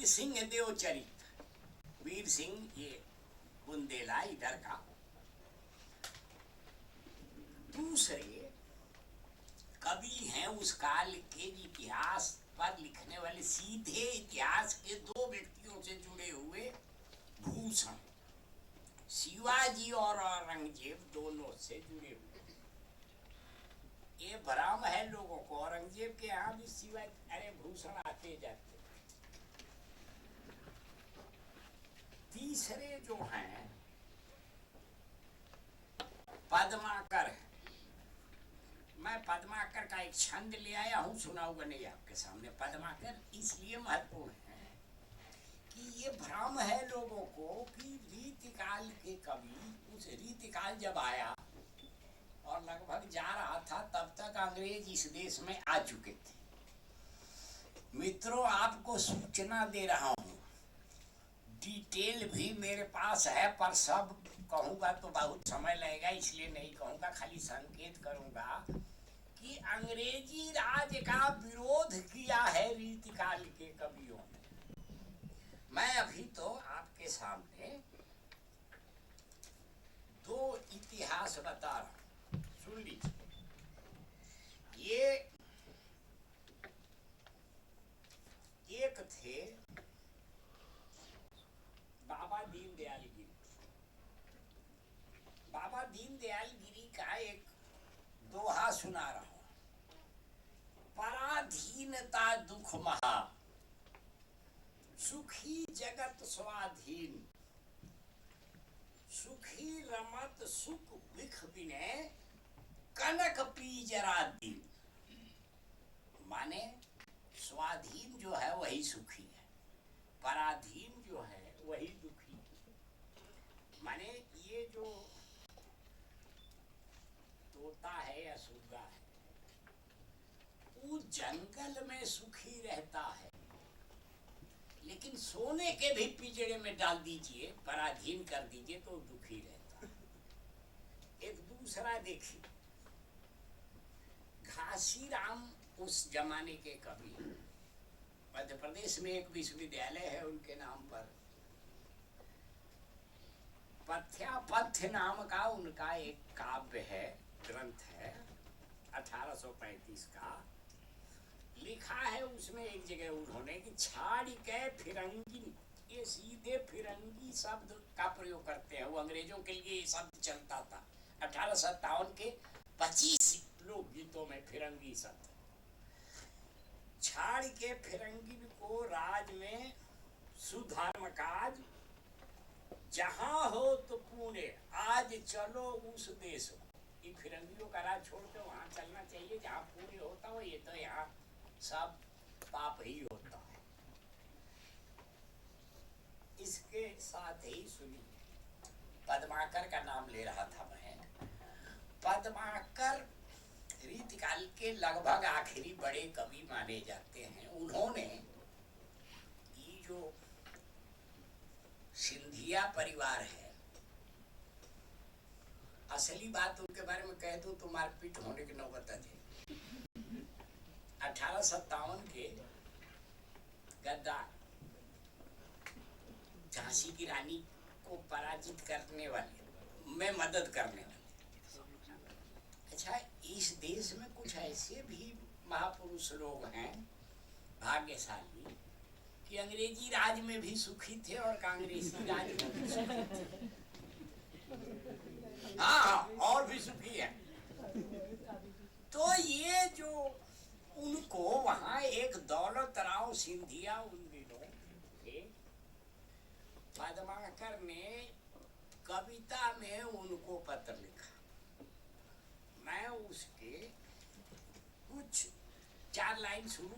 वीर सिंह देवचरित। वीर सिंह ये बुंदेला इधर का। दूसरे कवि हैं उस काल के इतिहास पर लिखने वाले, सीधे इतिहास के दो व्यक्तियों से जुड़े हुए भूषण, शिवाजी और औरंगजेब दोनों से जुड़े हुए। ये भ्रम है लोगों को, औरंगजेब के यहाँ भी शिवाजी अरे भूषण आते जाते। तीसरे जो हैं पद्माकर है। मैं पद्माकर का एक छंद ले आया हूं, सुनाऊंगा नहीं आपके सामने। पद्माकर इसलिए महत्वपूर्ण है कि ये भ्रम है लोगों को कि रीतिकाल के कवि, उस रीतिकाल जब आया और लगभग जा रहा था तब तक अंग्रेज इस देश में आ चुके थे। मित्रों, आपको सूचना दे रहा हूं, डिटेल भी मेरे पास है, पर सब कहूंगा तो बहुत समय लगेगा, इसलिए नहीं कहूंगा, खाली संकेत करूंगा कि अंग्रेजी राज का विरोध किया है रीतिकाल के कवियों ने। मैं अभी तो आपके सामने दो इतिहास बता रहा हूं, सुन लीजिए। ये एक थे बाबा दीनदयाल गिरी। बाबा दीनदयाल गिरी का एक दोहा सुना रहा हूं। पराधीनता दुख महा, सुखी जगत स्वाधीन, सुखी रमत सुख बिख बिने, कनक पीजरा दीन। माने स्वाधीन जो है वही सुखी है, पराधीन जो है वही दुखी है। माने ये जो तोता है या सुग्गा है, वो जंगल में सुखी रहता है, लेकिन सोने के भी पिंजरे में डाल दीजिए, पराधीन कर दीजिए तो दुखी रहता है। एक दूसरा देखिए, घासीराम उस जमाने के कवि, मध्य प्रदेश में एक विश्वविद्यालय है उनके नाम पर। पथ्यापथ्य नाम का उनका एक काव्य है, ग्रंथ है, 1835 का लिखा है। उसमें एक जगह उन्होंने कि छाड़ के फिरंगी, ये सीधे फिरंगी शब्द का प्रयोग करते हैं, वो अंग्रेजों के लिए ये शब्द चलता था। 1857 के 25 लोकगीतों में फिरंगी शब्द। छाड़ के फिरंगी को राज में सुधर्म काज, जहां हो तो पुणे, आज चलो उस देश हो। ये फिरंगियों का राज छोड़ के वहां चलना चाहिए जहां पुण्य होता हो, ये तो यहाँ सब पाप ही होता है। इसके साथ ही सुनिए, पद्माकर का नाम ले रहा था मैं। पद्माकर रीतिकाल के लगभग आखिरी बड़े कवि माने जाते हैं। उन्होंने ये जो सिंधिया परिवार है, असली बात उनके बारे में कह दूं तो मारपीट होने की नौबत आ जाए। 1857 के गद्दार, झांसी की रानी को पराजित करने वाले में मदद करने वाले। अच्छा, इस देश में कुछ ऐसे भी महापुरुष लोग हैं भाग्यशाली कि अंग्रेजी राज में भी सुखी थे और कांग्रेसी राज में भी सुखी थे। हाँ, और भी सुखी है। तो ये जो उनको वहां एक दौलत राव सिंधिया उन दिनों थे, पद्माकर ने कविता में उनको पत्र लिखा। मैं उसके कुछ 4 लाइन शुरू,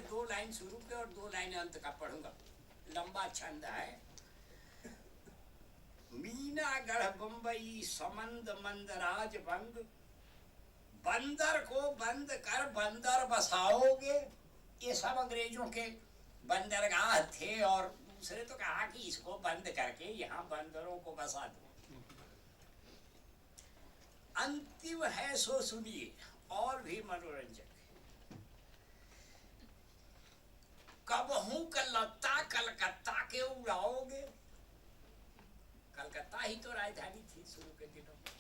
2 लाइन शुरू के और 2 लाइन अंत का पढ़ूंगा, लंबा छंद है। मीनागढ़ बंबई समंद मंदराज बंग, बंदर को बंद कर बंदर बसाओगे। ये सब अंग्रेजों के बंदरगाह थे, और दूसरे तो कहा कि इसको बंद करके यहाँ बंदरों को बसा दो। अंतिम है सो सुनिए, और भी मनोरंजक है। कबहू कलकत्ता कलकत्ता के उड़ाओगे। कलकत्ता ही तो राजधानी थी शुरू के दिनों में।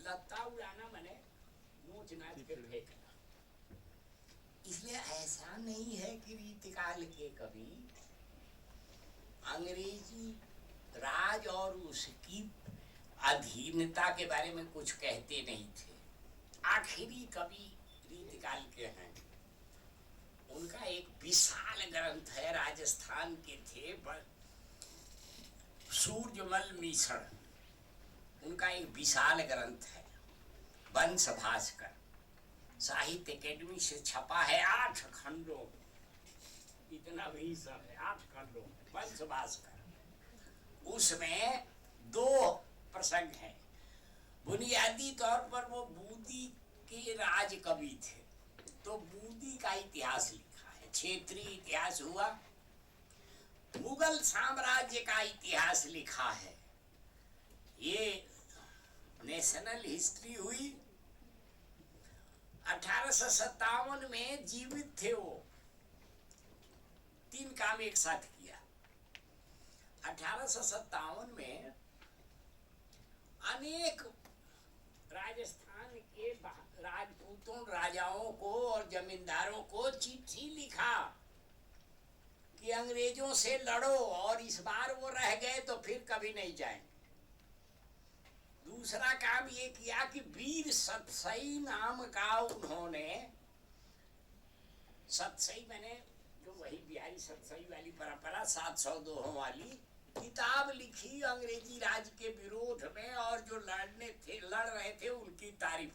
लत्ता उड़ाना माने नोच नाच के फेंकना। इसलिए ऐसा नहीं है कि रीतिकाल के कवि अंग्रेजी राज और उसकी अधीनता के बारे में कुछ कहते नहीं थे। आखिरी कवि रीतिकाल के हैं। उनका एक विशाल ग्रंथ है, राजस्थान के थे सूर्यमल मिश्र। उनका एक विशाल ग्रंथ है वंश भास्कर, साहित्य अकेडमी से छपा है 8 खंडों, इतना भी सब है 8 खंडों वंश भास्कर। उसमें 2 प्रसंग हैं। बुनियादी तौर पर वो बूंदी के राज कवि थे, तो बूंदी का इतिहास लिखा है, क्षेत्रीय इतिहास हुआ। मुगल साम्राज्य का इतिहास लिखा है, ये नेशनल हिस्ट्री हुई। 1857 में जीवित थे वो, 3 काम एक साथ किया। 1857 में अनेक राजस्थान के राजपूतों, राजाओं को और जमींदारों को चिट्ठी लिखा कि अंग्रेजों से लड़ो, और इस बार वो रह गए तो फिर कभी नहीं जाएंगे। दूसरा काम ये किया कि वीर सतसई नाम का उन्होंने, सतसई मैंने जो वही बिहारी सतसई वाली परंपरा 700 दोहों वाली किताब लिखी अंग्रेजी राज के विरोध में, और जो लड़ रहे थे उनकी तारीफ।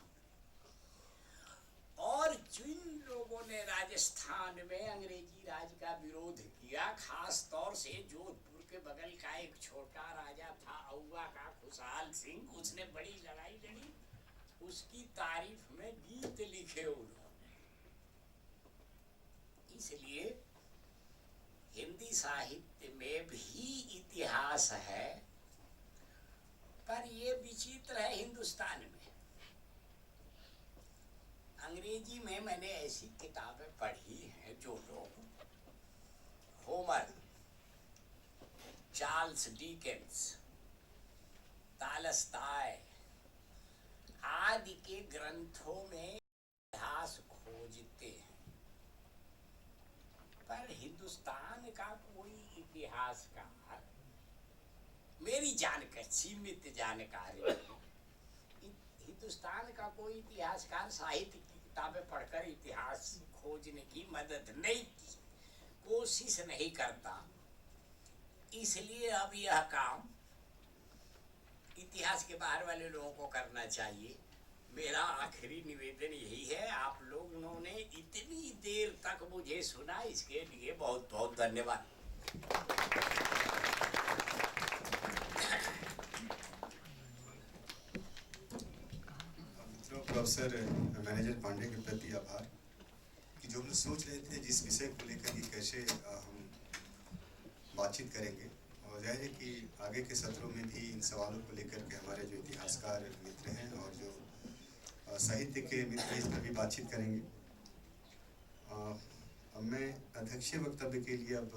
और जिन लोगों ने राजस्थान में अंग्रेजी राज का विरोध किया, खास तौर से जोधपुर के बगल का एक छोटा राजा था औवा का, खुशहाल सिंह, उसने बड़ी लड़ाई लड़ी, उसकी तारीफ में गीत लिखे उन्होंने। इसलिए हिंदी साहित्य में भी इतिहास है, पर ये विचित्र है हिंदुस्तान में। अंग्रेजी में मैंने ऐसी किताबें पढ़ी हैं जो लोग होमर, चार्ल्स डिकेंस, तालस्ताय आदि के ग्रंथों में इतिहास खोजते हैं, पर हिंदुस्तान का कोई इतिहासकार, मेरी जानकारी, सीमित जानकारी, हिंदुस्तान का कोई इतिहासकार साहित्य की किताबें पढ़कर इतिहास खोजने की मदद नहीं की, कोशिश नहीं करता। इसलिए अब यह काम इतिहास के बाहर वाले लोगों को करना चाहिए। मेरा आखिरी निवेदन यही है। आप लोगों ने इतनी देर तक मुझे सुना, इसके लिए बहुत बहुत धन्यवाद। प्रोफेसर मैनेजर पांडे के प्रति आभार कि जो हम सोच रहे थे जिस विषय को लेकर कि कैसे हम बातचीत करेंगे, और जाहिर है कि आगे के सत्रों में भी इन सवालों को लेकर के हमारे जो इतिहासकार मित्र हैं और जो साहित्य के मित्र हैं इस पर भी बातचीत करेंगे। अब मैं अध्यक्षीय वक्तव्य के लिए अब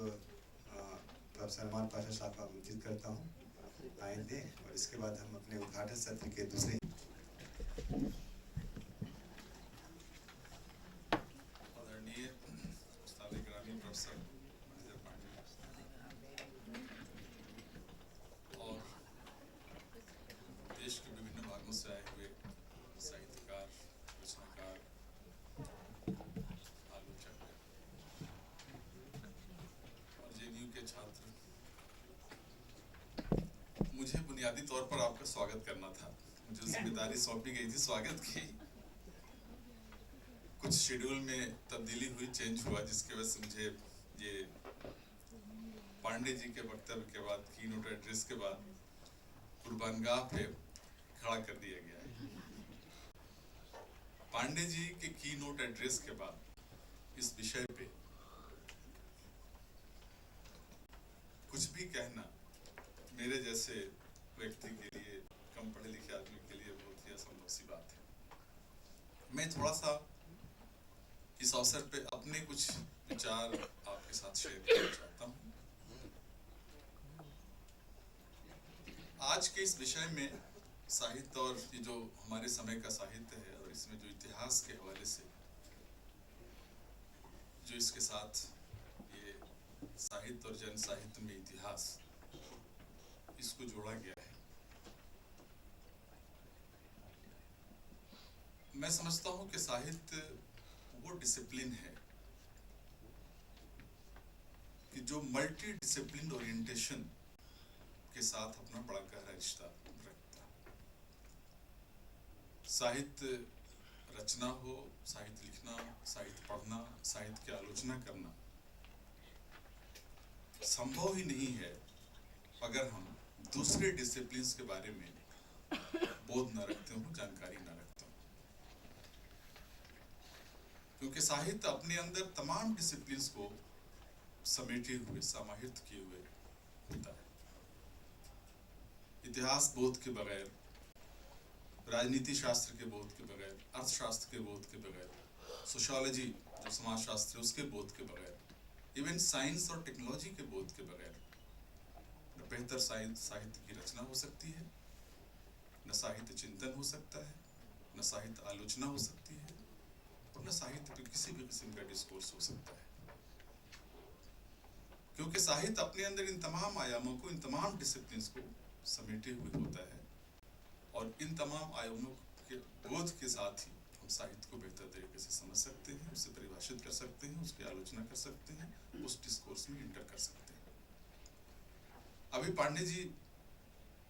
प्रोफेसर अमान पाशा साहब को आमंत्रित करता हूँ, आएंगे, और इसके बाद हम अपने उद्घाटन सत्र के दूसरे मुझे बुनियादी तौर पर आपका स्वागत करना था। मुझे जिम्मेदारी सौंपी गई थी स्वागत की, कुछ शेड्यूल में तब्दीली हुई, चेंज हुआ, जिसकी वजह से मुझे ये पांडे जी के वक्तव्य के बाद, कीनोट एड्रेस के बाद कुर्बानगाह पे खड़ा कर दिया गया है। पांडे जी के कीनोट एड्रेस के बाद इस विषय पे कुछ भी कहना मेरे जैसे व्यक्ति के लिए, कम पढ़े लिखे आदमी के लिए बहुत ही असंभव सी बात है। मैं थोड़ा सा इस अवसर पे अपने कुछ विचार आपके साथ शेयर करना चाहता हूँ। आज के इस विषय में साहित्य और ये जो हमारे समय का साहित्य है और इसमें जो इतिहास के हवाले से जो इसके साथ ये साहित्य और जन साहित्य में इतिहास इसको जोड़ा गया है, मैं समझता हूँ कि साहित्य वो डिसिप्लिन है कि जो मल्टी डिसिप्लिन ओरिएंटेशन के साथ अपना बड़ा गहरा रिश्ता रखता है। साहित्य रचना हो, साहित्य लिखना, साहित्य पढ़ना, साहित्य की आलोचना करना संभव ही नहीं है अगर हम दूसरे डिसिप्लिन्स के बारे में बोध न रखते हो, जानकारी न रखते हो। क्योंकि साहित्य अपने अंदर तमाम डिसिप्लिन्स को समेटे हुए, समाहित किए हुए होता है। इतिहास बोध के बगैर, राजनीति शास्त्र के बोध के बगैर, अर्थशास्त्र के बोध के बगैर, सोशियोलॉजी जो समाज शास्त्र है उसके बोध के बगैर, इवन साइंस और टेक्नोलॉजी के बोध के बगैर न बेहतर साहित्य की रचना हो सकती है, न साहित्य चिंतन हो सकता है, न साहित्य आलोचना हो सकती है, और न साहित्य पे किसी भी किस्म का डिस्कोर्स हो सकता है। क्योंकि साहित्य अपने अंदर इन तमाम आयामों को, इन तमाम डिसिप्लिन्स को समेटे हुए होता है, और इन तमाम आयामों के बोध के साथ ही हम साहित्य को बेहतर तरीके से समझ सकते हैं, उसे परिभाषित कर सकते हैं, उसकी आलोचना कर सकते हैं, उस डिस्कोर्स में इंटर कर सकते हैं। अभी पांडे जी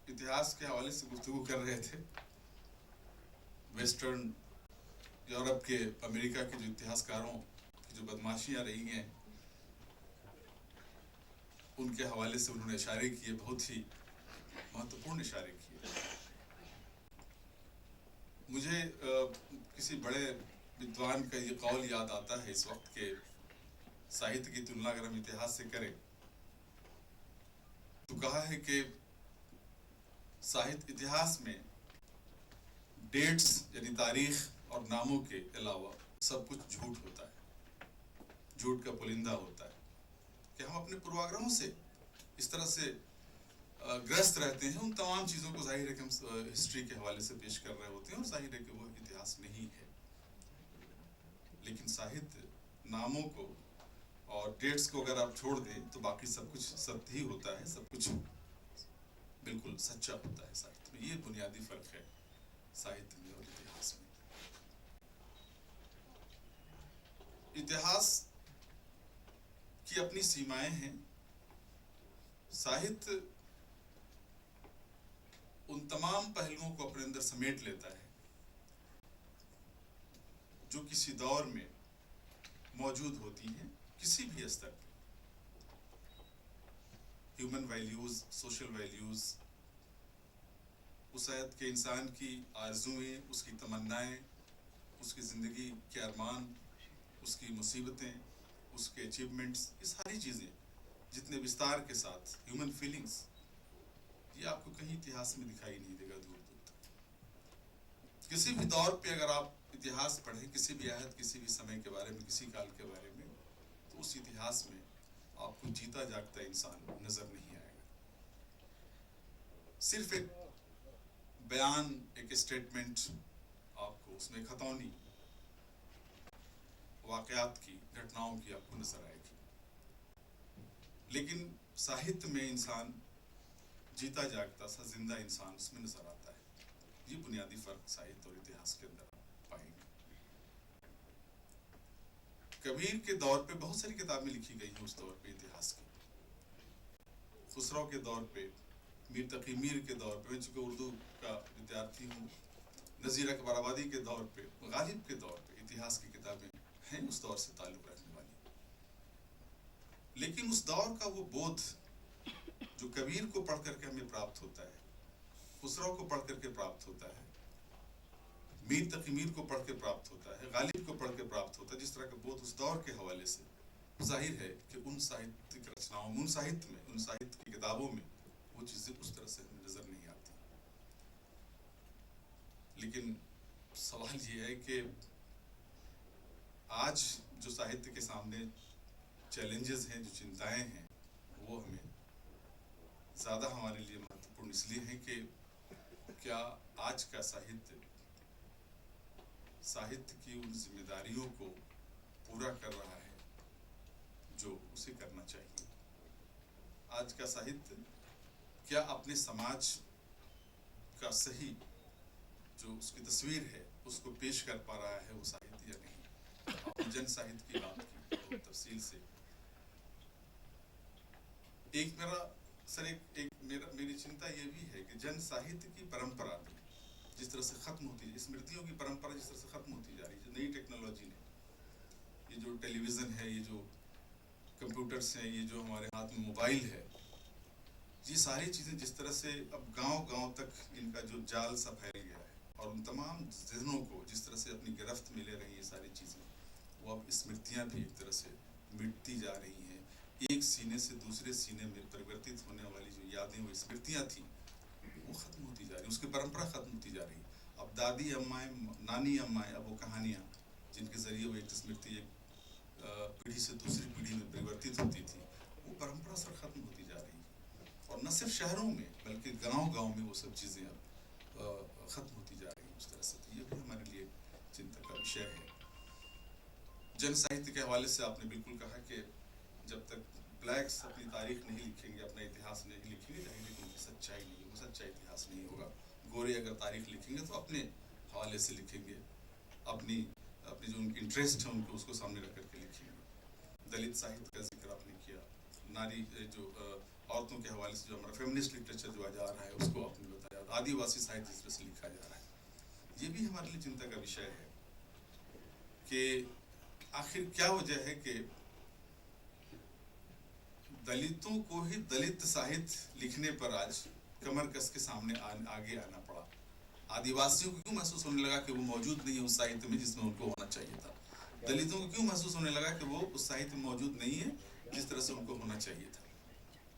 इतिहास के हवाले से गुफ्तगू कर रहे थे। वेस्टर्न यूरोप के, अमेरिका के जो इतिहासकारों की जो बदमाशियां रही हैं उनके हवाले से उन्होंने इशारे किए, बहुत ही महत्वपूर्ण इशारे किए। मुझे किसी बड़े विद्वान का ये कौल याद आता है इस वक्त के साहित्य की तुलना अगर हम इतिहास से करें तो कहा है कि साहित्य इतिहास में डेट्स यानी तारीख और नामों के अलावा सब कुछ झूठ होता है, झूठ का पुलिंदा होता है कि हम अपने पूर्वाग्रहों से इस तरह से ग्रस्त रहते हैं, उन तमाम चीज़ों को जाहिर है कि हम हिस्ट्री के हवाले से पेश कर रहे होते हैं और जाहिर है कि वो इतिहास नहीं है। लेकिन साहित्य नामों को और डेट्स को अगर आप छोड़ दें तो बाकी सब कुछ सत्य ही होता है, सब कुछ बिल्कुल सच्चा होता है साहित्य में। ये बुनियादी फर्क है साहित्य में और इतिहास में। इतिहास की अपनी सीमाएं हैं, साहित्य उन तमाम पहलुओं को अपने अंदर समेट लेता है जो किसी दौर में मौजूद होती हैं, किसी भी स्तर पर। ह्यूमन वैल्यूज, सोशल वैल्यूज, उस आयत के इंसान की आरजुएं, उसकी तमन्नाएं, उसकी ज़िंदगी के अरमान, उसकी मुसीबतें, उसके अचीवमेंट्स, ये सारी चीज़ें जितने विस्तार के साथ, ह्यूमन फीलिंग्स, ये आपको कहीं इतिहास में दिखाई नहीं देगा दूर दूर तक। किसी भी दौर पे अगर आप इतिहास पढ़ें, किसी भी आयत, किसी भी समय के बारे में, किसी काल के बारे में, तो उस इतिहास में आपको जीता जागता इंसान नजर नहीं आएगा। सिर्फ एक बयान, एक स्टेटमेंट, आपको उसमें खतौनी वाकयात की, घटनाओं की आपको नजर आएगी। लेकिन साहित्य में इंसान जीता जागता सा जिंदा इंसान उसमें नजर आता है। ये बुनियादी फर्क साहित्य और इतिहास के अंदर पाएंगे। कबीर के दौर पे बहुत सारी किताबें लिखी गई हैं उस दौर पे इतिहास की। खुसरो के दौर पे, मीर तकी मीर के दौर पे, मैं चूंकि उर्दू का विद्यार्थी हूँ, नज़ीर अकबराबादी के दौर पे, गालिब के दौर पे इतिहास की किताबें हैं उस दौर से ताल्लुक़ रखने वाली। लेकिन उस दौर का वो बोध जो कबीर को पढ़ करके हमें प्राप्त होता है, खुसरो को पढ़ करके प्राप्त होता है, मीर तकी मीर को पढ़ के प्राप्त होता है, गालिब को पढ़ के प्राप्त होता है, जिस तरह का बोध उस दौर के हवाले से, जाहिर है कि उन साहित्यिक रचनाओं में, उन साहित्य में, उन साहित्य की किताबों में वो चीज़ें उस तरह से हमें नजर नहीं आती। लेकिन सवाल ये है कि आज जो साहित्य के सामने चैलेंजेस हैं, जो चिंताएं हैं, वो हमें ज़्यादा हमारे लिए महत्वपूर्ण इसलिए है कि क्या आज का साहित्य की उन जिम्मेदारियों को पूरा कर रहा है जो उसे करना चाहिए। आज का साहित्य क्या अपने समाज का सही जो उसकी तस्वीर है उसको पेश कर पा रहा है वो साहित्य या नहीं। आपने जन साहित्य की बात की बहुत तफसील से। मेरी चिंता ये भी है कि जन साहित्य की परंपरा भी जिस तरह से खत्म होती है, स्मृतियों की परंपरा जिस तरह से खत्म होती जा रही है, जो नई टेक्नोलॉजी ने, ये जो टेलीविजन है, ये जो कंप्यूटर्स हैं, ये जो हमारे हाथ में मोबाइल है, ये सारी चीजें जिस तरह से अब गांव-गांव तक इनका जो जाल सा फैल गया है और उन तमाम ज़हनों को जिस तरह से अपनी गिरफ्त में ले रही है सारी चीजें, वो अब स्मृतियां भी एक तरह से मिटती जा रही हैं। एक सीने से दूसरे सीने में परिवर्तित होने वाली जो यादें, वो स्मृतियां थी, वो खत्म होती जा रही है, उसकी परंपरा खत्म होती जा रही है। अब दादी अम्माएं, नानी अम्माएं, अब वो कहानियाँ जिनके जरिए वो एक स्मृति एक पीढ़ी से दूसरी पीढ़ी में परिवर्तित होती थी, वो परंपरा सब खत्म होती जा रही है। और न सिर्फ शहरों में बल्कि गांव-गांव में वो सब चीज़ें अब खत्म होती जा रही हैं उस तरह से। तो ये भी हमारे लिए चिंता का विषय है। जन साहित्य के हवाले से आपने बिल्कुल कहा कि जब तक ब्लैक्स अपनी तारीख नहीं लिखेंगे, अपना इतिहास नहीं लिखेंगे, जाहिर है कि उनकी सच्चाई नहीं होगी, सच्चा इतिहास नहीं होगा। गोरे अगर तारीख लिखेंगे तो अपने हवाले से लिखेंगे, अपनी जो उनकी इंटरेस्ट है उनको उसको सामने रख करके लिखेंगे। दलित साहित्य का जिक्र आपने किया, नारी जो औरतों के हवाले से जो हमारा फेमिनिस्ट लिटरेचर जो आ जा रहा है उसको आपने बताया, आदिवासी साहित्य जिस तरह से लिखा जा रहा है, ये भी हमारे लिए चिंता का विषय है कि आखिर क्या वजह है कि दलितों को ही दलित साहित्य लिखने पर आज कमर कस के सामने आगे आना पड़ा। आदिवासियों को क्यों महसूस होने लगा कि वो मौजूद नहीं है उस साहित्य में जिसमें उनको होना चाहिए था? दलितों को क्यों महसूस होने लगा कि वो उस साहित्य में मौजूद नहीं है जिस तरह से उनको होना चाहिए था?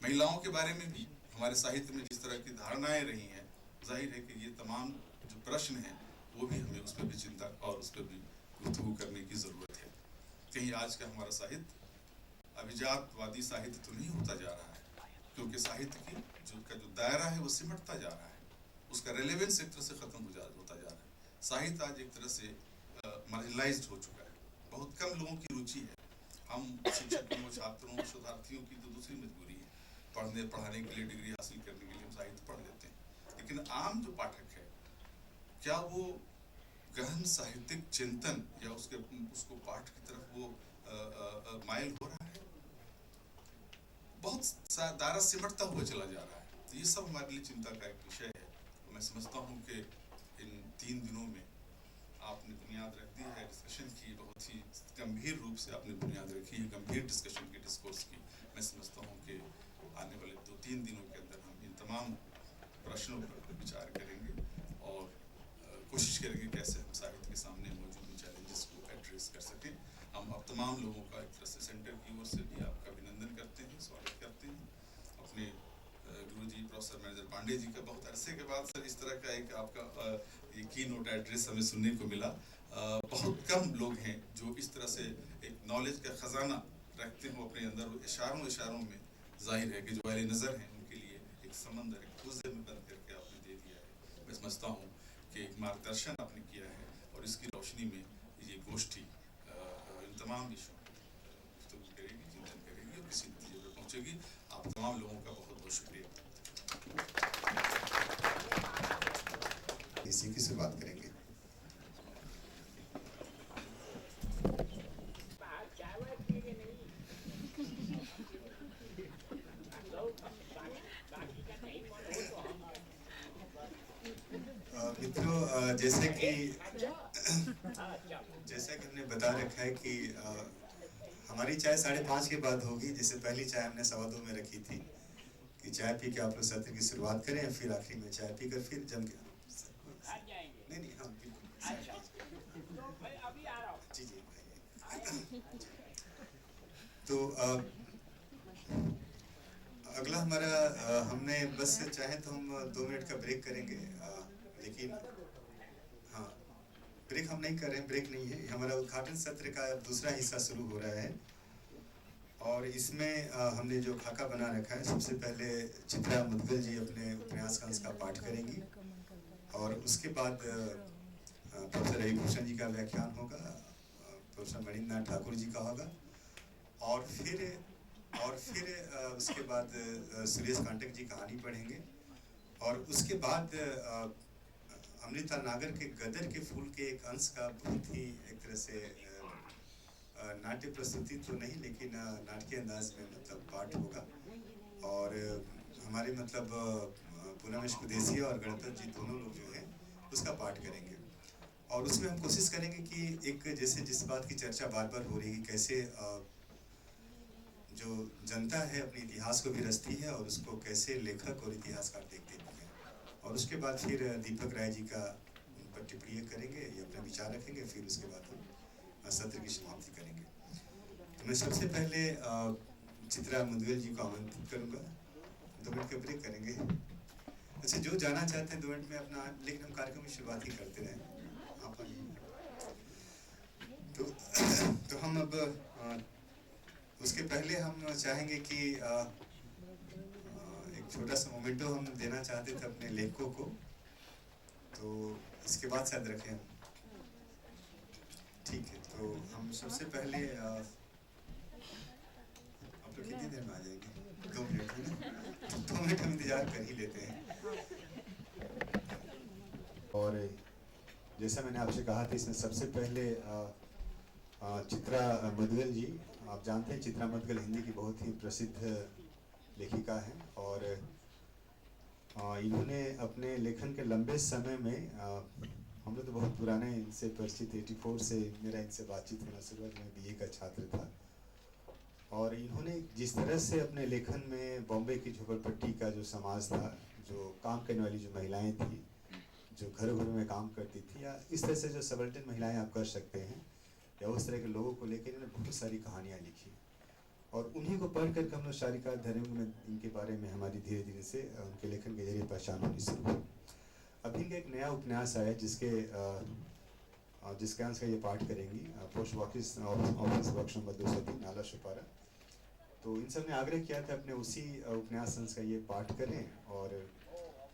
महिलाओं के बारे में भी हमारे साहित्य में जिस तरह की धारणाएं रही हैं, जाहिर है कि ये तमाम जो प्रश्न हैं वो भी हमें उस पर भी चिंता और उस पर भी गुफ्तगू करने की ज़रूरत है। कहीं आज का हमारा साहित्य अभिजातवादी साहित्य तो नहीं होता जा रहा है, क्योंकि साहित्य की जो दायरा है वो सिमटता जा रहा है, उसका रेलेवेंस एक तरह से खत्म होता जा रहा है। साहित्य आज एक तरह से मार्जिनलाइज्ड हो चुका है, बहुत कम लोगों की रुचि है। हम शिक्षकों, छात्रों, शोधार्थियों की तो दूसरी मजबूरी है, पढ़ाने के लिए, डिग्री हासिल करने के लिए हम साहित्य पढ़ लेते हैं, लेकिन आम जो पाठक है क्या वो गहन साहित्यिक चिंतन या उसको पाठ की तरफ वो माइल हो रहा है? बहुत दायरा सिमटता हुआ चला जा रहा है। तो ये सब हमारे लिए चिंता का एक विषय है। तो मैं समझता हूँ कि इन 3 दिनों में आपने बुनियाद रख दी है डिस्कशन की, बहुत ही गंभीर रूप से आपने बुनियाद रखी है गंभीर डिस्कशन की, डिस्कोर्स की। मैं समझता हूँ कि आने वाले 2-3 दिनों के अंदर हम इन तमाम प्रश्नों पर विचार करेंगे और कोशिश करेंगे कैसे हम साहित्य के सामने मौजूद चैलेंजेस को एड्रेस कर सकें। हम अब तमाम लोगों का एक तरह से सेंटर की ओर से भी आपका अभिनंदन करते हैं, स्वागत करते हैं। अपने गुरुजी प्रोफेसर मैनेजर पांडे जी का बहुत अरसे के बाद सर इस तरह का एक आपका ये की नोट एड्रेस हमें सुनने को मिला। बहुत कम लोग हैं जो इस तरह से एक नॉलेज का खजाना रखते हो अपने अंदर, इशारों में जाहिर है कि जो अहले नज़र हैं उनके लिए एक समंदर, एक खुज़े में बंद करके आपने दे दिया है। मैं समझता हूँ कि एक मार्गदर्शन आपने किया है और इसकी रोशनी में ये गोष्ठी इन तमाम विषयों पर गुफ्तगू करेगी, चिंतन करेगी और किसी नतीजे पर पहुँचेगी। आप तमाम लोगों का बहुत बहुत शुक्रिया। इसी की शुरुआत करेंगे। मित्रों, जैसे कि हमने बता रखा है कि हमारी चाय 5:30 के बाद होगी। जैसे पहली चाय हमने 2:15 में रखी थी कि चाय पी के आप लोग सत्र की शुरुआत करें, फिर आखिरी में चाय पी कर फिर जम के नहीं हाँ बिल्कुल जी तो अगला हमारा हमने बस चाहे तो हम 2 मिनट का ब्रेक करेंगे, लेकिन हाँ ब्रेक हम नहीं कर रहे हैं, ब्रेक नहीं है। हमारा उद्घाटन सत्र का दूसरा हिस्सा शुरू हो रहा है और इसमें हमने जो खाका बना रखा है, सबसे पहले चित्रा मुदगल जी अपने उपन्यास का अंश का पाठ करेंगी और उसके बाद प्रोफेसर रविभूषण जी का व्याख्यान होगा, प्रोफेसर मणिन्द्रनाथ ठाकुर जी का होगा और फिर उसके बाद सुरेश कांटक जी कहानी पढ़ेंगे और उसके बाद अमृता नागर के गदर के फूल के एक अंश का बहुत ही एक तरह से नाट्य प्रस्तुति तो नहीं लेकिन नाटकीय अंदाज में मतलब पाठ होगा और हमारे मतलब पूनमेश कुदेसिया और गणपत जी दोनों लोग जो हैं उसका पाठ करेंगे और उसमें हम कोशिश करेंगे कि एक जैसे जिस बात की चर्चा बार बार हो रही है, कैसे जो जनता है अपने इतिहास को भी रचती है और उसको कैसे लेखक और इतिहासकार देखते भी हैं और उसके बाद फिर दीपक राय जी का उन पर टिप्पणी करेंगे या अपना विचार रखेंगे, फिर उसके बाद हम सत्र की समाप्ति करेंगे। तो मैं सबसे पहले चित्रा मुदगल जी को आमंत्रित करूंगा, 2 मिनट का ब्रेक करेंगे। अच्छा, जो जाना चाहते हैं 2 मिनट में अपना, लेकिन हम कार्यक्रम की शुरुआत ही करते रहें। आप आइए। तो हम अब उसके पहले हम चाहेंगे कि एक छोटा सा मोमेंटो हम देना चाहते थे अपने लेखकों को, तो इसके बाद शायद रखें हम। ठीक है, तो हम सबसे पहले आप लोग कितनी देर में आ जाएंगे? 2 मिनट है ना? 2 मिनट हम इंतजार कर ही लेते हैं। और जैसा मैंने आपसे कहा था, इसमें सबसे पहले चित्रा मुदगल जी, आप जानते हैं चित्रा मुदगल हिंदी की बहुत ही प्रसिद्ध लेखिका हैं और इन्होंने अपने लेखन के लंबे समय में हम लोग तो बहुत पुराने इनसे परिचित, 84 से मेरा इनसे बातचीत होना शुरू हुआ, मैं BA का छात्र था और इन्होंने जिस तरह से अपने लेखन में बॉम्बे की झोपड़पट्टी का जो समाज था, जो काम करने वाली जो महिलाएं थी, जो घरों घरों में काम करती थी, या इस तरह से जो सबल्टन महिलाएं आप कर सकते हैं, या उस तरह के लोगों को लेकर इन्होंने बहुत सारी कहानियाँ लिखी और उन्हीं को पढ़ करके हम लोग शारिका धर्म में इनके बारे में हमारी धीरे धीरे से उनके लेखन के जरिए पहचान होनी शुरू हुई। अभी इनका एक नया उपन्यास आया जिसके अंश का ये पाठ करेंगी, पोस्ट ऑफिस बॉक्स नंबर 203 नाला सुपारा। तो इन सब ने आग्रह किया था अपने उसी उपन्यास अंश का ये पाठ करें और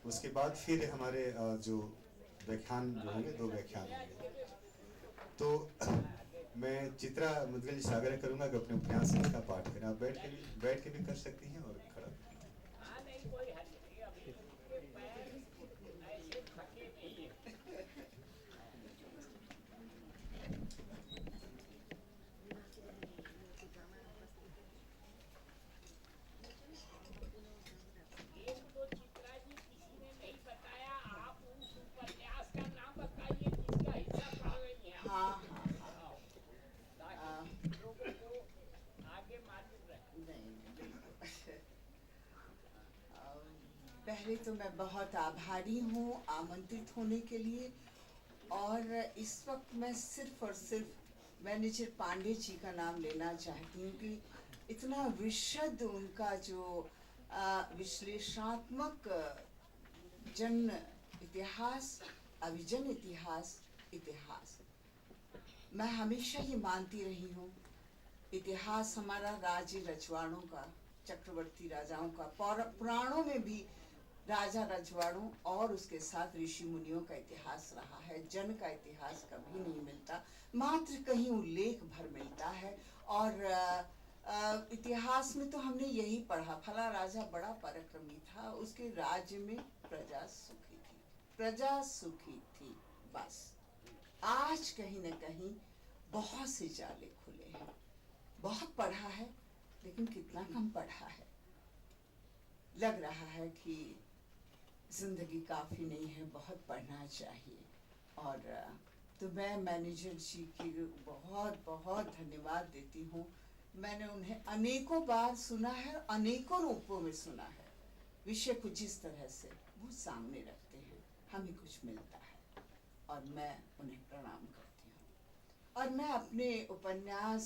उसके बाद फिर हमारे जो व्याख्यान जो होंगे, 2 व्याख्यान होंगे। तो मैं चित्रा मुदगल जी से आग्रह करूंगा कि अपने उपन्यास का पाठ करें। आप बैठ के भी कर सकती हैं और खड़ा। पहले तो मैं बहुत आभारी हूँ आमंत्रित होने के लिए और इस वक्त मैं सिर्फ और सिर्फ मैनेजर पांडे जी का नाम लेना चाहती हूँ कि इतना विशद उनका जो विश्लेषणात्मक जन इतिहास, अभिजन इतिहास, मैं हमेशा ये मानती रही हूँ इतिहास हमारा राज्य रजवाड़ों का, चक्रवर्ती राजाओं का, पुराणों में भी राजा रजवाड़ों और उसके साथ ऋषि मुनियों का इतिहास रहा है। जन का इतिहास कभी नहीं मिलता, मात्र कहीं उल्लेख भर मिलता है। और इतिहास में तो हमने यही पढ़ा, फला राजा बड़ा पराक्रमी था, उसके राज्य में प्रजा सुखी थी। बस आज कहीं न कहीं बहुत से जाले खुले हैं। बहुत पढ़ा है लेकिन कितना कम पढ़ा है। लग रहा है कि जिंदगी काफ़ी नहीं है, बहुत पढ़ना चाहिए। और तो मैं मैनेजर जी की बहुत बहुत धन्यवाद देती हूँ। मैंने उन्हें अनेकों बार सुना है, अनेकों रूपों में सुना है। विषय को जिस तरह से वो सामने रखते हैं, हमें कुछ मिलता है और मैं उन्हें प्रणाम करती हूँ। और मैं अपने उपन्यास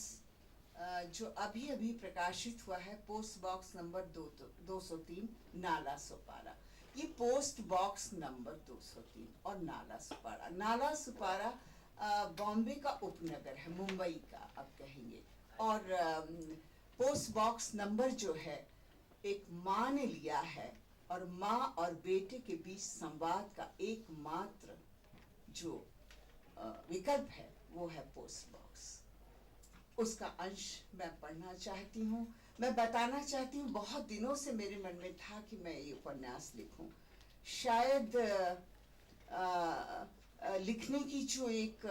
जो अभी अभी प्रकाशित हुआ है, पोस्ट बॉक्स नंबर 203 नाला सुपारा, ये पोस्ट बॉक्स नंबर 203 और नाला सुपारा बॉम्बे का उपनगर है, मुंबई का अब कहेंगे। और पोस्ट बॉक्स नंबर जो है एक माँ ने लिया है, और माँ और बेटे के बीच संवाद का एकमात्र जो विकल्प है वो है पोस्ट बॉक्स। उसका अंश मैं पढ़ना चाहती हूँ। मैं बताना चाहती हूँ, बहुत दिनों से मेरे मन में था कि मैं ये उपन्यास लिखूं। शायद लिखने की जो एक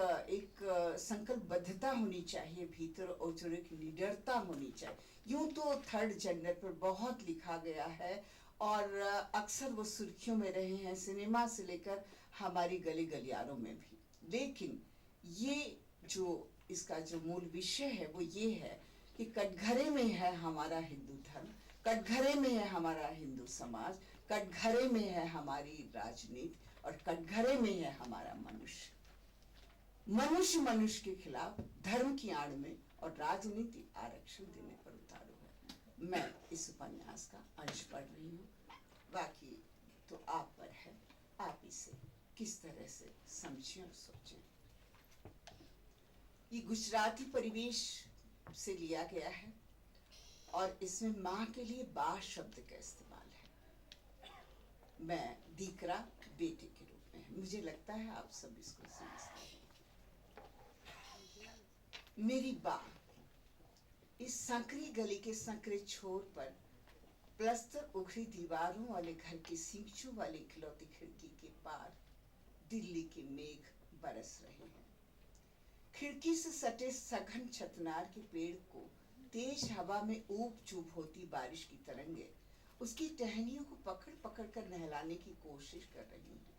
संकल्पबद्धता होनी चाहिए भीतर, और जो एक निडरता होनी चाहिए। यूं तो थर्ड जेंडर पर बहुत लिखा गया है और अक्सर वो सुर्खियों में रहे हैं, सिनेमा से लेकर हमारी गली गलियारों में भी। लेकिन ये जो इसका जो मूल विषय है वो ये है कि कटघरे में है हमारा हिंदू धर्म, कटघरे में है हमारा हिंदू समाज, कटघरे में है हमारी राजनीति, और कटघरे में है हमारा मनुष्य। मनुष्य मनुष्य के खिलाफ धर्म की आड़ में और राजनीति आरक्षण देने पर उतारू है। मैं इस उपन्यास का अंश पढ़ रही हूँ, बाकी तो आप पर है, आप इसे किस तरह से समझें और सोचें। ये गुजराती परिवेश से लिया गया है और इसमें माँ के लिए बा शब्द का इस्तेमाल है। मैं दीकरा बेटे के रूप में है। मुझे लगता है आप सब इसको समझते हैं। मेरी बा इस संकरी गली के संकरे छोर पर प्लस्तर उखड़ी दीवारों वाले घर की सींचों वाली इकलौती खिड़की के पार दिल्ली के मेघ बरस रहे हैं। खिड़की से सटे सघन छतनार के पेड़ को तेज हवा में ऊब चूब होती बारिश की तरंगे उसकी टहनियों को पकड़ पकड़ कर नहलाने की कोशिश कर रही हैं।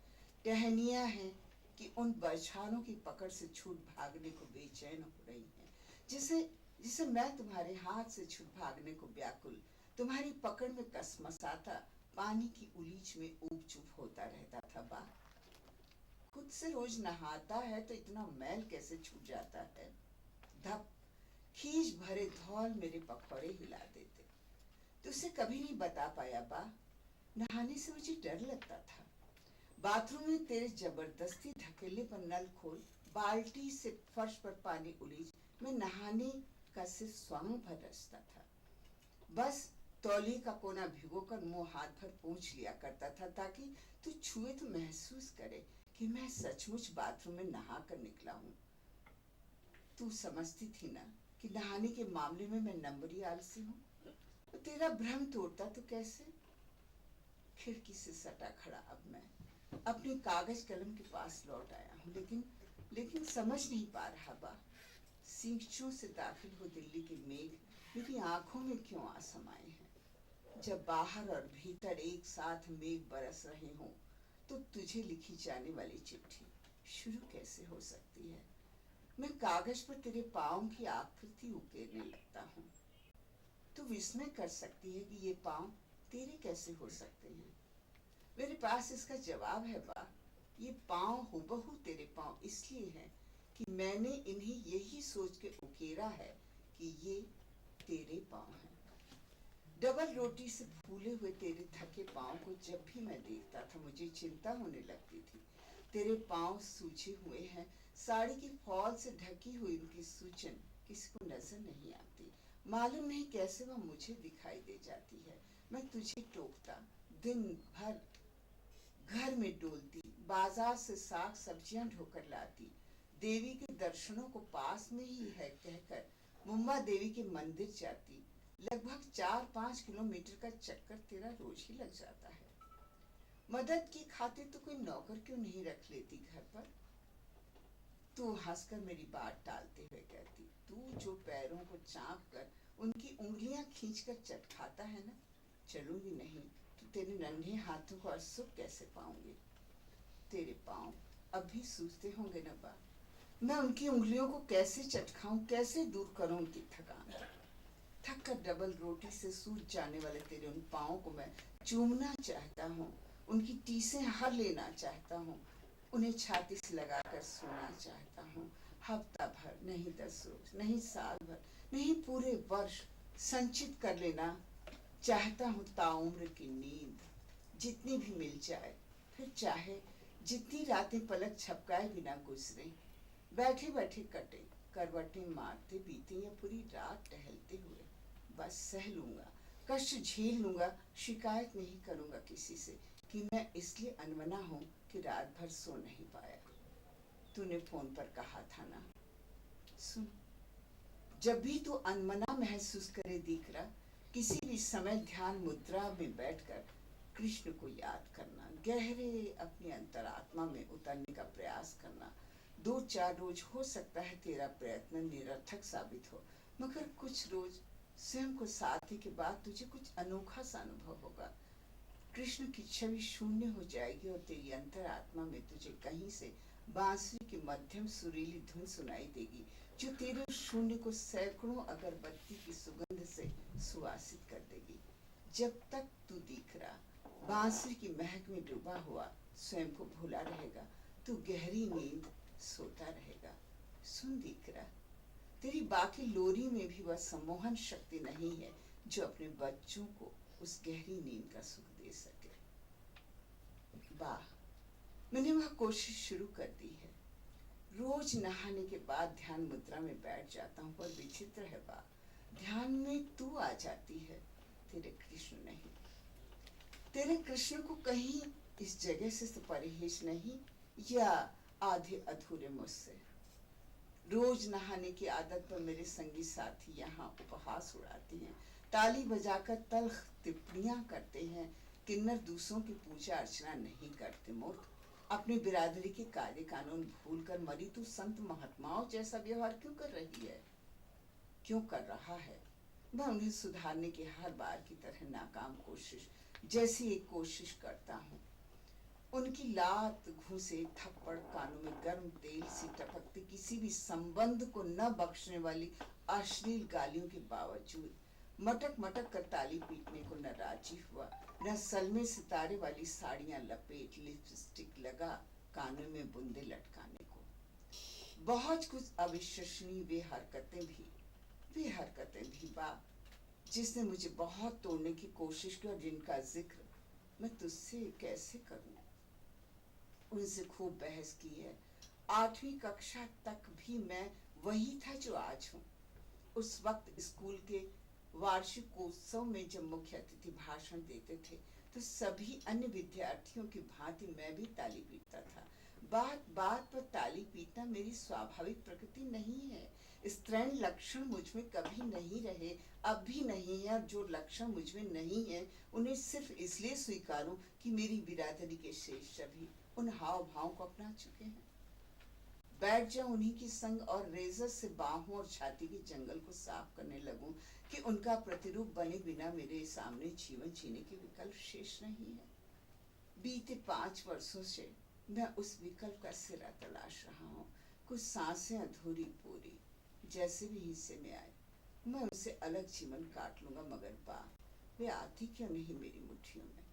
टहनियां हैं कि उन बरछारों की पकड़ से छूट भागने को बेचैन हो रही हैं, जिसे मैं तुम्हारे हाथ से छूट भागने को व्याकुल, तुम्हारी पकड़ में कसमसाता पानी की उलीच में ऊब चूब होता रहता था। बा खुद से रोज नहाता है तो इतना मैल कैसे छूट जाता है। धप खींच भरे धौल मेरे पखौड़े हिला देते। तुझसे कभी नहीं बता पाया बा, नहाने से मुझे डर लगता था। बाथरूम में तेरे जबरदस्ती धकेले पर नल खोल बाल्टी से फर्श पर पानी उलीच मैं नहाने का सिर्फ स्वांग भर रचता था। बस तौली का कोना भिगोकर मुंह हाथ भर पोंछ लिया करता था ताकि तू छुए तो महसूस करे कि मैं सचमुच बाथरूम में नहा कर निकला हूँ। तू समझती थी ना कि नहाने के मामले में मैं नंबरी आलसी हूँ। तो तेरा भ्रम तोड़ता तो कैसे। खिड़की से सटा खड़ा अब मैं अपने कागज कलम के पास लौट आया हूँ, लेकिन समझ नहीं पा रहा बा, सींचों से दाखिल हो दिल्ली के मेघ मेरी आंखों में क्यों आ समाये हैं। जब बाहर और भीतर एक साथ मेघ बरस रहे हों तो तुझे लिखी जाने वाली चिट्ठी शुरू कैसे हो सकती है। मैं कागज पर तेरे पाँव की आकृति उकेरने लगता हूँ। तू विस्मय कर सकती है कि ये पाँव तेरे कैसे हो सकते हैं। मेरे पास इसका जवाब है बा, ये पाँव हुबहू तेरे पाँव इसलिए हैं कि मैंने इन्हें यही सोच के उकेरा है कि ये तेरे पाँव हैं। डबल रोटी से फूले हुए तेरे थके पाँव को जब भी मैं देखता था मुझे चिंता होने लगती थी। तेरे पाँव सूजे हुए हैं, साड़ी की फॉल से ढकी हुई उनकी सूजन किसी को नजर नहीं आती। मालूम नहीं कैसे वह मुझे दिखाई दे जाती है। मैं तुझे टोकता, दिन भर घर में डोलती, बाजार से साग सब्जियां ढोकर लाती, देवी के दर्शनों को पास में ही है कहकर मुंबा देवी के मंदिर जाती। लगभग 4-5 किलोमीटर का चक्कर तेरा रोज ही लग जाता है। मदद की खातिर तो कोई नौकर क्यों नहीं रख लेती घर पर। तू हंसकर मेरी बात टालते हुए कहती, तू जो पैरों को चाँप कर उनकी उंगलियां खींचकर चटखाता है ना, चलूंगी नहीं तो तेरे नन्हे हाथों को असुख कैसे पाऊंगी। तेरे पाँव अब भी सूजते होंगे न बा, मैं उनकी उंगलियों को कैसे चटखाऊं, कैसे दूर करूं उनकी थकान। थक कर डबल रोटी से सूज जाने वाले तेरे उन पाँव को मैं चूमना चाहता हूँ, उनकी टीसें हर लेना चाहता हूँ, उन्हें छाती से लगाकर सोना चाहता हूँ। हफ्ता भर नहीं, 10 रोज नहीं, साल भर नहीं, पूरे वर्ष संचित कर लेना चाहता हूँ ताउम्र की नींद, जितनी भी मिल जाए, फिर चाहे जितनी रातें पलक झपकाए बिना गुजरे। बैठे बैठे कटे, करवटें मारते बीते या पूरी रात टहलते हुए। बस सह लूंगा, कष्ट झेल लूंगा, शिकायत नहीं करूंगा किसी से कि मैं इसलिए अनमना हूं कि रात भर सो नहीं पाया। तूने फोन पर कहा था ना, सुन, जब भी तू अनमना महसूस करे दीकरा, किसी भी समय ध्यान मुद्रा में बैठकर कृष्ण को याद करना, गहरे अपनी अंतरात्मा में उतरने का प्रयास करना। 2-4 रोज हो सकता है तेरा प्रयत्न निरर्थक साबित हो, मगर कुछ रोज स्वयं को साथी के बाद तुझे कुछ अनोखा सा अनुभव होगा। कृष्ण की छवि शून्य हो जाएगी और तेरी अंतरात्मा में तुझे कहीं से बांसुरी की मध्यम सुरीली धुन सुनाई देगी, जो तेरे शून्य को सैकड़ों अगरबत्ती की सुगंध से सुवासित कर देगी। जब तक तू दिख रहा बांसुरी की महक में डूबा हुआ स्वयं को भूला रहेगा, तू गहरी नींद सोता रहेगा। सुन दिख रहा, तेरी बाकी लोरी में भी वह सम्मोहन शक्ति नहीं है जो अपने बच्चों को उस गहरी नींद का सुख दे सके। वाह, मैंने वह कोशिश शुरू कर दी है। रोज नहाने के बाद ध्यान मुद्रा में बैठ जाता हूँ, पर विचित्र है बा, ध्यान में तू आ जाती है, तेरे कृष्ण नहीं। तेरे कृष्ण को कहीं इस जगह से परहेज नहीं, या आधे अधूरे मुझसे। रोज नहाने की आदत पर मेरे संगी साथी यहाँ उपहास उड़ाते हैं, ताली बजाकर तल्ख टिप्पणियां करते हैं। किन्नर दूसरों की पूजा अर्चना नहीं करते मूर्ख, अपनी बिरादरी के कायदे कानून भूलकर मरी तू संत महात्माओं जैसा व्यवहार क्यों कर रही है, क्यों कर रहा है? मैं उन्हें सुधारने की हर बार की तरह नाकाम कोशिश जैसी एक कोशिश करता हूँ। उनकी लात, घूंसे, थप्पड़, कानों में गर्म तेल सी टपकती किसी भी संबंध को न बख्शने वाली अश्लील गालियों के बावजूद मटक मटक कर ताली पीटने को न राजी हुआ, न सलमे सितारे वाली साड़ियां लपेट लिपस्टिक लगा कानों में बूंदे लटकाने को। बहुत कुछ अविश्वसनीय वे हरकतें भी बा, जिसने मुझे बहुत तोड़ने की कोशिश की और जिनका जिक्र मैं तुझसे कैसे करूं। उनसे खूब बहस की है। 8वीं कक्षा तक भी मैं वही था जो आज हूँ। उस वक्त स्कूल के वार्षिकोत्सव में जब मुख्य अतिथि भाषण देते थे तो सभी अन्य विद्यार्थियों की भांति मैं भी ताली पीटता था। बात बात पर ताली पीटना मेरी स्वाभाविक प्रकृति नहीं है। स्त्रैण लक्षण मुझ में कभी नहीं रहे, अब भी नहीं है, और जो लक्षण मुझ में नहीं है उन्हें सिर्फ इसलिए स्वीकारूं कि मेरी बिरादरी के शेष सभी उन हाव भाव को अपना चुके हैं। बैठ जाऊं उन्हीं की संग और रेजर से बाहों और छाती के जंगल को साफ करने लगूं कि उनका प्रतिरूप बने बिना मेरे सामने जीवन जीने के विकल्प शेष नहीं है। बीते 5 वर्षों से मैं उस विकल्प का सिरा तलाश रहा हूँ। कुछ सांसें अधूरी पूरी, जैसे भी हिस्से में आए मैं उनसे अलग जीवन काट लूंगा, मगर वे आती क्यों नहीं मेरी मुट्ठियों में।